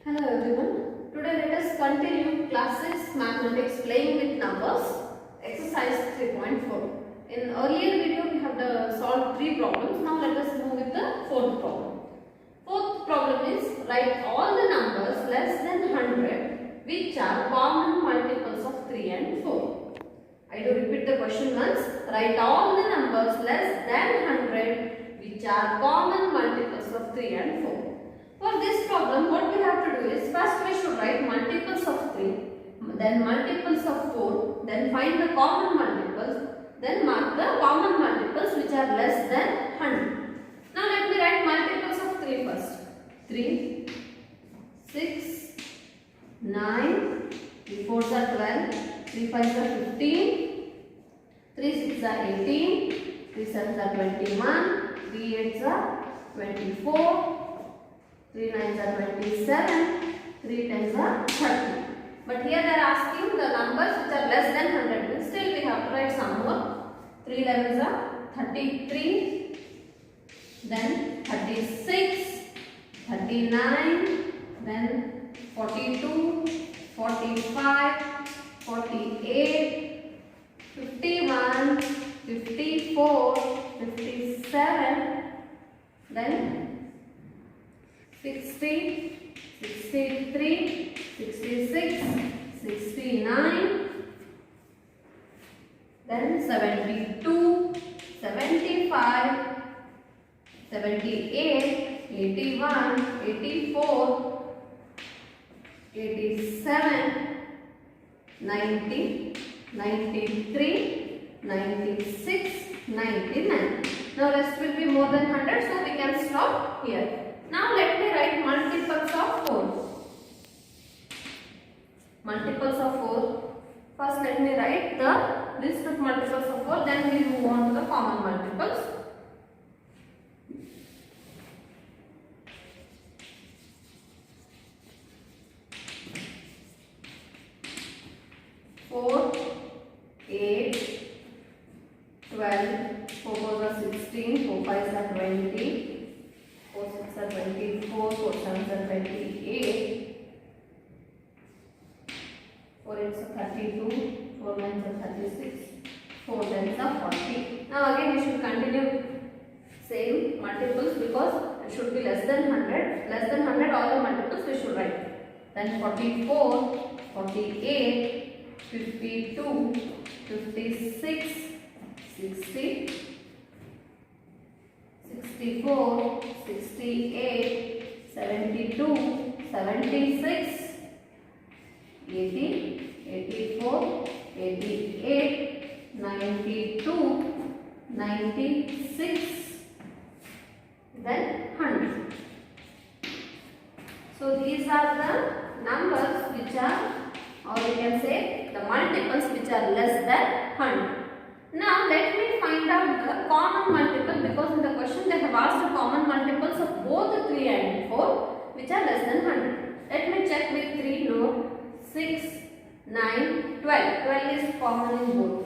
Hello everyone. Today let us continue class 6 mathematics playing with numbers exercise 3.4. In earlier video we have solved 3 problems. Now let us move with the fourth problem. Fourth problem is write all the numbers less than 100 which are common multiples of 3 and 4. I do repeat the question once. Write all the numbers less than 100 which are common multiples of 3 and 4. For this problem, what we have to do is, first we should write multiples of 3, then multiples of 4, then find the common multiples, then mark the common multiples which are less than 100. Now let me write multiples of 3 first. 3, 6, 9, 3 4s are 12, 3 5s are 15, 3 6s are 18, 3 7s are 21, 3 8s are 24, 3 9s are 27, 3 10s are 30. But here they are asking the numbers which are less than 100. Still we have to write some more. 3 11s are 33, then 36, 39, then 42, 45, 48, 51, 54, 57, then 60, 63, 66, 69, then 72, 75, 78, 81, 84, 87, 90, 93, 96, 99. Now rest will be more than 100, so we can stop here. Now let me write multiples of 4. Multiples of 4. First let me write the list of multiples of 4, then we will move on to the common multiples. Four, 8, 12, 4 4s are 16, 4 5s are 20, 4 6s are 24, 4 7s are 28, 4 8s are 32, 4 9s are 36, 4 10s are 40. Now again we should continue same multiples because it should be less than 100. Less than 100 all the multiples we should write. Then 44, 48, 52, 56, 60, 64, 68, 72, 76, 80, 84, 88, 92, 96, then 100. So these are the numbers which are, or you can say the multiples which are less than 100. Now let me find out the common multiple, because in the question they have asked the common multiples of both 3 and 4 which are less than 100. Let me check with 3, no, 6, 9, 12. 12 is common in both.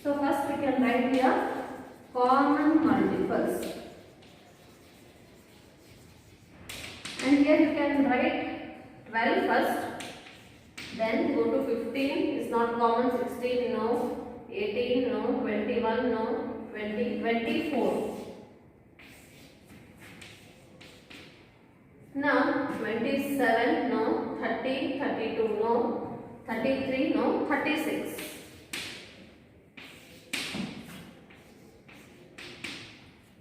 So first we can write here common multiples. And here you can write 12 first, then go to 15, is not common, 16, no, 18, no, 21, no, 20, 24. Now 27, no, 30, 32, no, 33, no, 36.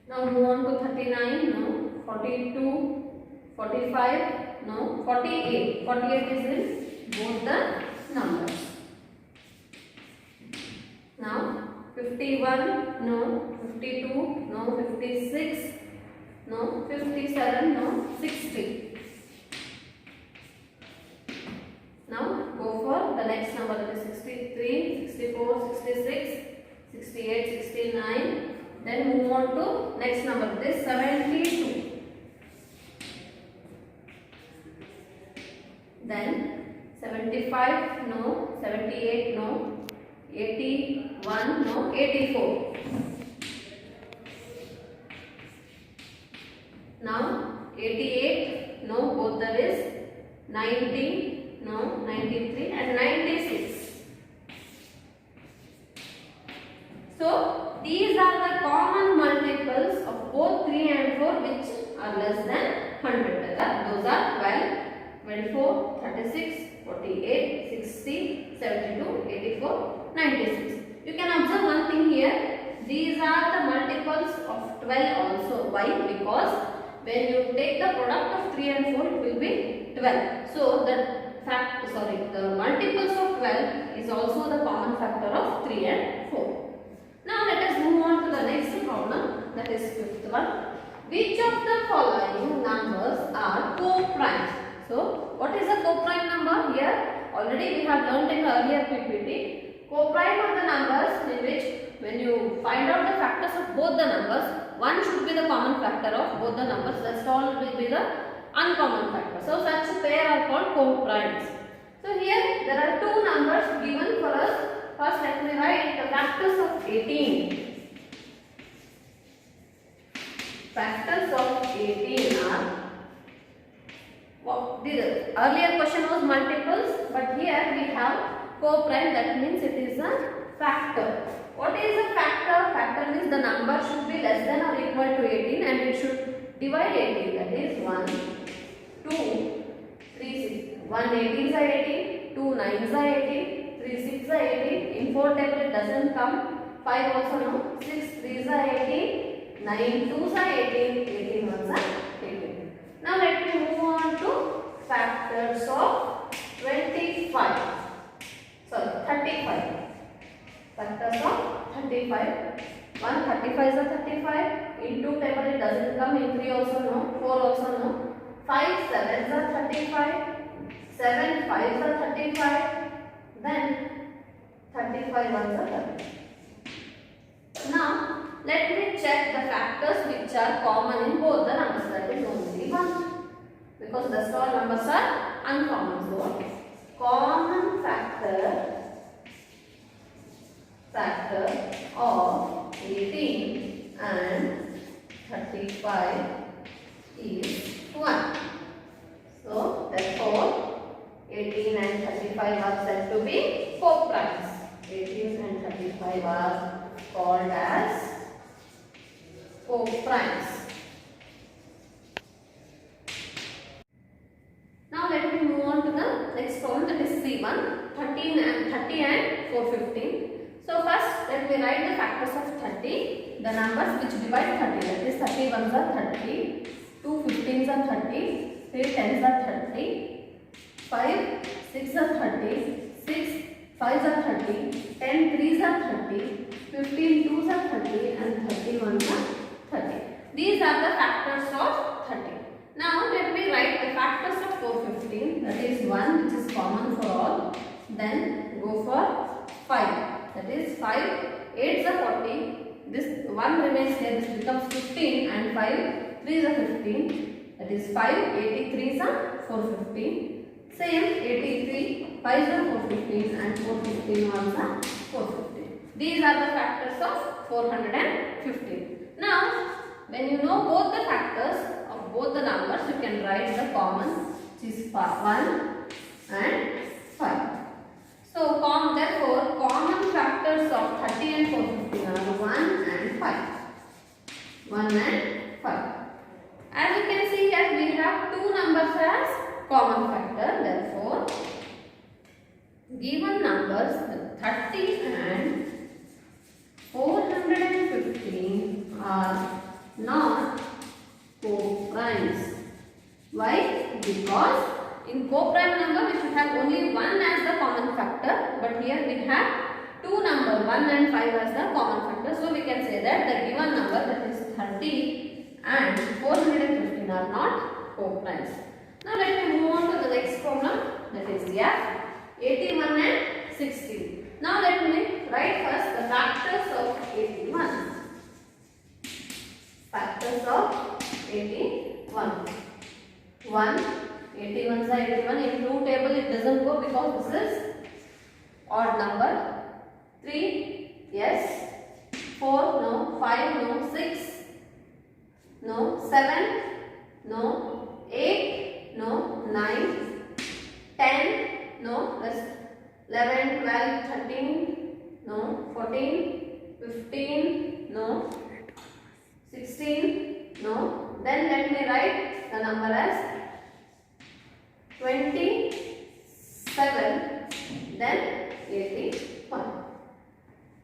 Now move on to 39, no, 42, 45, no, 48. 48 is in both the numbers. Now 51, no, 52, no, 56, no, 57, no, 60. Now go for the next number, that is 63, 64, 66, 68, 69. Then move on to next number, that is 72. Then 75, no, 78, no, 81, no, 84. Now 88, no, both the ways. 90, no, 93 and 96. So these are the common multiples of both 3 and 4 which are less than 100. Those are 12, 24, 36, 48, 60, 72, 84, 96. You can observe one thing here. These are the multiples of 12 also. Why? Because when you take the product of 3 and 4, it will be 12. So the multiples of 12 is also the common factor of 3 and 4. Now let us move on to the next problem, that is fifth one. Which of the following numbers are co-primes? So what is a co-prime number? Here already we have learnt in the earlier PPT. Co-prime are the numbers in which when you find out the factors of both the numbers, one should be the common factor of both the numbers, rest all will be the uncommon factor. So such a pair are called co-primes. So here there are two numbers given for us. First let me write the factors of 18. Factors of 18 are, the earlier question was multiples, but here we have co-prime, that means it is a factor. What is a factor? Factor means the number should be less than or equal to 18 and it should divide 18, that is 1, 2, 3, 6. 1 18s are 18, 2 9s are 18, 3 6 are 18. In 4 table it doesn't come. 5 also no. 6 3s are 18, 9 2s are 18, 18 1s are 18. Now let me move on to factors of 35. Sorry, 35. Factors of 35. 1 35 is a 35. In 2 table it doesn't come. In 3 also no. 4 also no. 5 7s are 35. 7 5s are 35. Then 35 ones are 30. Now let me check the factors which are common in both the numbers, that is only 1. Because the all numbers are uncommon. So common factor of 18 and 35 is 1. So therefore 18 and 35 are said to be co-primes. 18 and 35 are called as co-primes. Now let me move on to the next problem, that is C1, 30 and 415. So first let me write the factors of 30, the numbers which divide 30, that is 31s are 30, 2 15s are 30, 3 10s are 30, 5 6 are 30, 6 5s are 30, 10 3s are 30, 15 2s are 30 and 31s are 30. These are the factors of 30. Now let me write the factors of 415, that is 1 which is common for all. Then go for 5, that is 5 8s are 40. This 1 remains here, this becomes 15 and 5 3s are 15, that is 5 83s are 415. Same 83, 5s are 415 and 415 ones are 415. These are the factors of 415. Now, when you know both the factors of both the numbers, you can write the common, which is 1 and 5. So, therefore, common factors of 30 and 415 are 1 and 5. 1 and 5. As you can see here, we have two numbers as common factor. Therefore, given numbers 30 and 415 are not co-primes. Why? Because in co-prime number we should have only 1 as the common factor, but here we have two numbers 1 and 5 as the common factor. So we can say that the given number, that is 30 and 415 are not co-primes. Now let me move on to the next problem, that is 81 and 60. Now let me write first the factors of 81. Factors of 81. 1, 81s are 81. In 2 table it doesn't go because this is odd number. 3, yes. 4, no. 5, no. 6, no. 7, no. 8, no. 9, number as 27, then 81.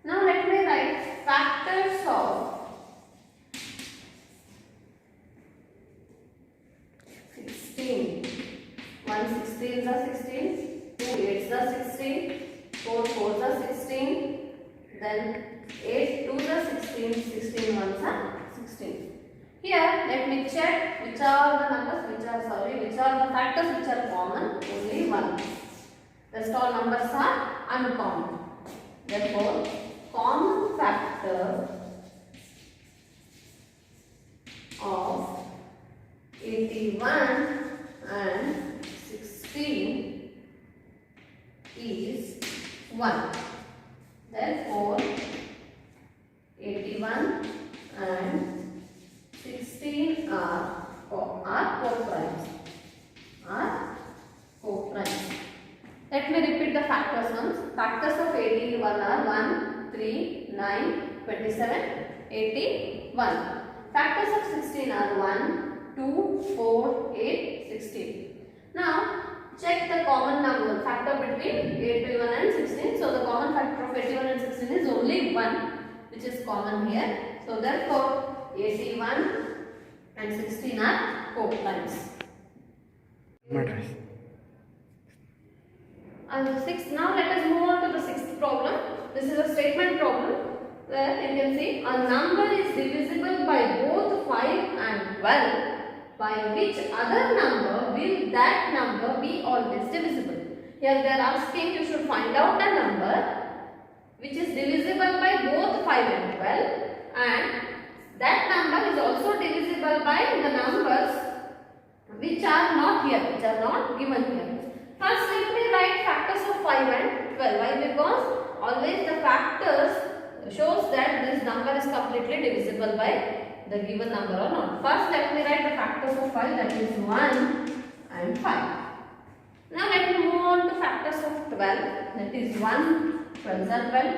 Now let me write factors of 16. 1 16s are 16, 2 8s are 16, 4 4s are 16, then 8 2s are 16, 16 1s are 16. Here let me check which are the numbers, which are the factors which are common. Only one. Rest all numbers are uncommon. Therefore, common factor of 81 and 16 is 1. Therefore, 81 and 16 are co-primes. Let me repeat the factors once. Factors of 81 are 1, 3, 9, 27, 81. Factors of 16 are 1, 2, 4, 8, 16. Now, check the common number factor between 81 and 16. So, the common factor of 81 and 16 is only 1, which is common here. So, therefore, 81 and 16 are co-primes. And the sixth, now let us move on to the sixth problem. This is a statement problem where you can see a number is divisible by both 5 and 12. By which other number will that number be always divisible? Here they are asking you should find out a number which is divisible by both 5 and 12, and that number is also divisible by the numbers which are not here, which are not given here. First, let me write factors of 5 and 12. Why? Because always the factors shows that this number is completely divisible by the given number or not. First, let me write the factors of 5, that is 1 and 5. Now, let me move on to factors of 12, that is 1 12s are 12,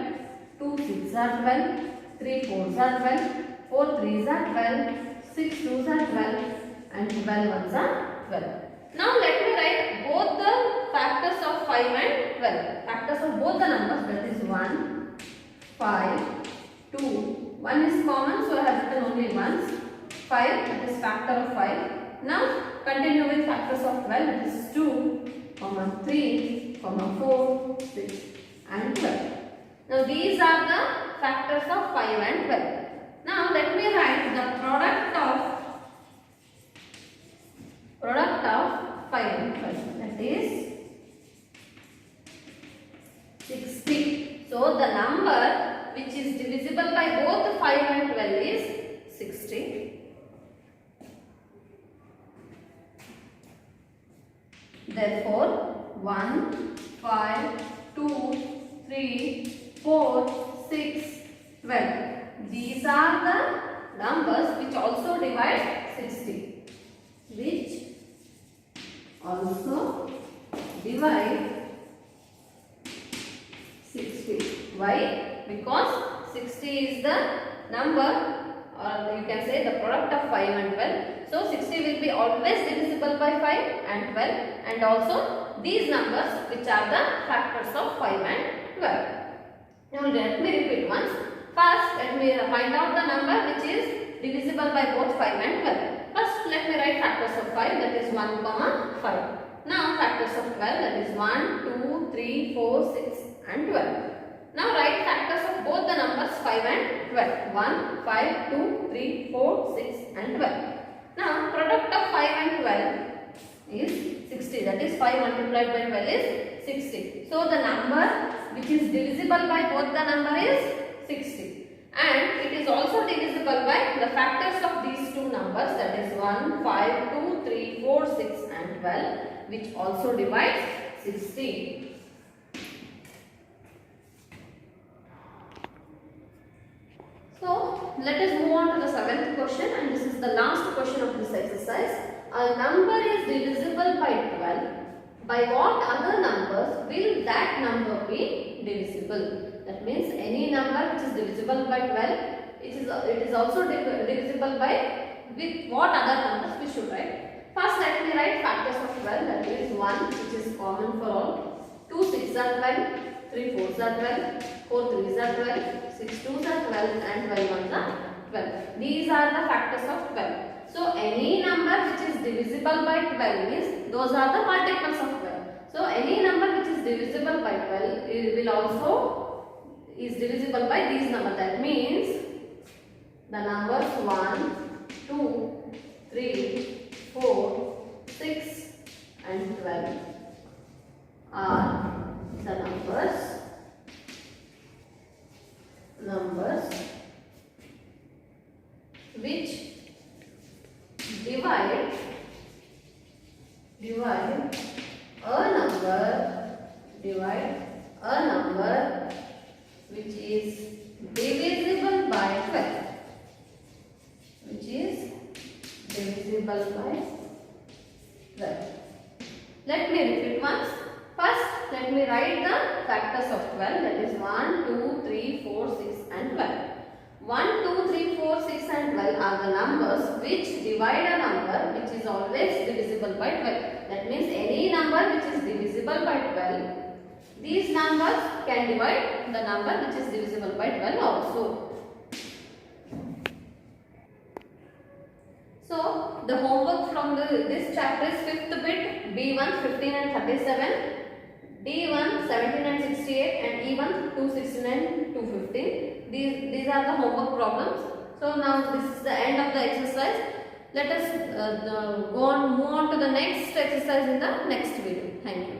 2 6s are 12, 3 4s are 12, 4 3s are 12, 6 2s are 12, and 12 1s are 12. Now, let me write both the factors of 5 and 12. Factors of both the numbers, that is 1, 5, 2. 1 is common, so I have written only once. 5, that is factor of 5. Now, continue with factors of 12, that is 2, 3, 4, 6, and 12. Now, these are the factors of 5 and 12. Now, let me write the product of 5 and 12, that is 60. So, the number which is divisible by both 5 and 12 is 60. Therefore, 1, 5, 2, 3, 4, 6, 12. These are the numbers which also divide 60. Which also divide 60. Why? Because 60 is the number, or you can say the product of 5 and 12. So 60 will be always divisible by 5 and 12, and also these numbers which are the factors of 5 and 12. Now let me repeat once. First, let me find out the number which is divisible by both 5 and 12. First, let me write factors of 5, that is 1, 5. Now factors of 12, that is 1, 2, 3, 4, 6, and 12. Now write factors of both the numbers 5 and 12. 1, 5, 2, 3, 4, 6, and 12. Now product of 5 and 12 is 60. That is 5 multiplied by 12 is 60. So the number which is divisible by both the number is 60. And it is also divisible by the factors of these two numbers, that is 1, 5, 2, 3, 4, 6, and 12, which also divides 60. So, let us move on to the seventh question, and this is the last question of this exercise. A number is divisible by 12. By what other numbers will that number be divisible? That means any number which is divisible by 12, it is also divisible by with what other numbers we should write. 12, that is 1 which is common for all. 2 6 are 12, 3 4s are 12, 4 3s are 12, 6 2s are 12 and 12 1s are 12. These are the factors of 12. So any number which is divisible by 12 is, those are the multiples of 12. So any number which is divisible by 12 will also is divisible by these numbers. That means the numbers 1, 2, 3, 4, 6 and 12 are the numbers which divide a number which is divisible by 12. Let me repeat once. First, let me write the factors of 12, that is 1, 2, 3, 4, 6 and 12. 1, 2, 3, 4, 6 and 12 are the numbers which divide a number which is always divisible by 12. That means any number which is divisible by 12, these numbers can divide the number which is divisible by 12 also. So, the homework from this chapter is 5th bit, B1 15 and 37, D1 17 and 68 and E1 216 and 215. These are the homework problems. So now this is the end of the exercise. Let us move on to the next exercise in the next video. Thank you.